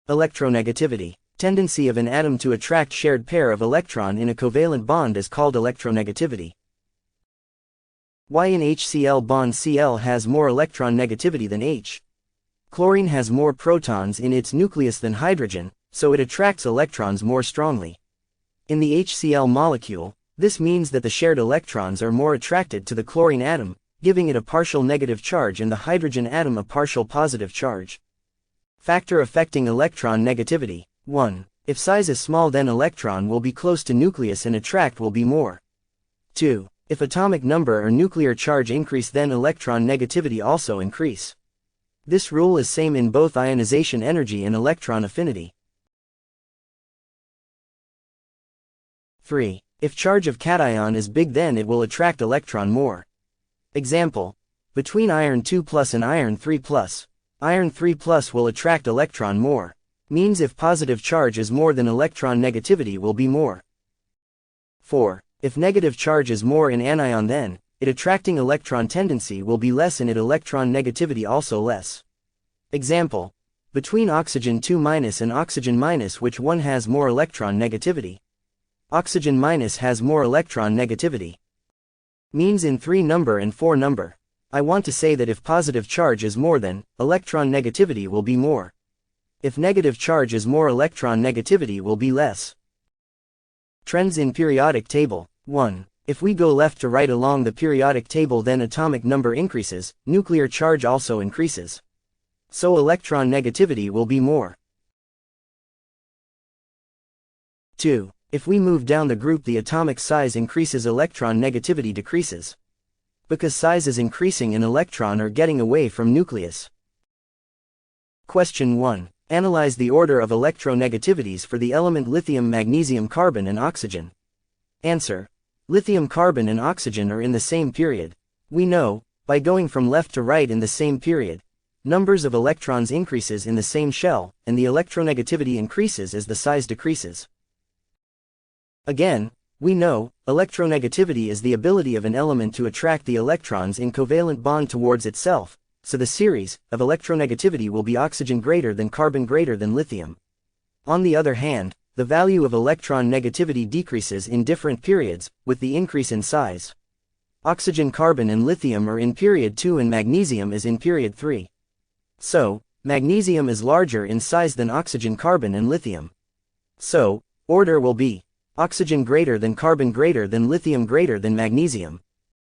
Electronegativity. Tendency of an atom to attract shared pair of electron in a covalent bond is called electronegativity. Why in HCl bond Cl has more electron negativity than H? Chlorine has more protons in its nucleus than hydrogen, so it attracts electrons more strongly. In the HCl molecule, this means that the shared electrons are more attracted to the chlorine atom, giving it a partial negative charge and the hydrogen atom a partial positive charge. Factor affecting electron negativity. 1. If size is small, then electron will be close to nucleus and attract will be more. 2. If atomic number or nuclear charge increase, then electron negativity also increase. This rule is same in both ionization energy and electron affinity. 3. If charge of cation is big, then it will attract electron more. Example. Between iron 2+ and iron 3+, iron 3+ will attract electron more. Means if positive charge is more, then electron negativity will be more. 4. If negative charge is more in anion, then it attracting electron tendency will be less and it electron negativity also less. Example. Between oxygen 2- and oxygen-, which one has more electron negativity? Oxygen- has more electron negativity. Means in 3 number and 4 number. I want to say that if positive charge is more, then electron negativity will be more. If negative charge is more, electron negativity will be less. Trends in periodic table. 1. If we go left to right along the periodic table, then atomic number increases, nuclear charge also increases. So electron negativity will be more. 2. If we move down the group, the atomic size increases, electron negativity decreases. Because size is increasing and electron are getting away from nucleus. Question 1. Analyze the order of electronegativities for the element lithium, magnesium, carbon and oxygen. Answer. Lithium, carbon and oxygen are in the same period. We know, by going from left to right in the same period, numbers of electrons increases in the same shell, and the electronegativity increases as the size decreases. Again, we know, electronegativity is the ability of an element to attract the electrons in covalent bond towards itself, so the series of electronegativity will be oxygen greater than carbon greater than lithium. On the other hand, the value of electron negativity decreases in different periods, with the increase in size. Oxygen, carbon and lithium are in period 2 and magnesium is in period 3. So, magnesium is larger in size than oxygen, carbon and lithium. So, order will be oxygen greater than carbon greater than lithium greater than magnesium.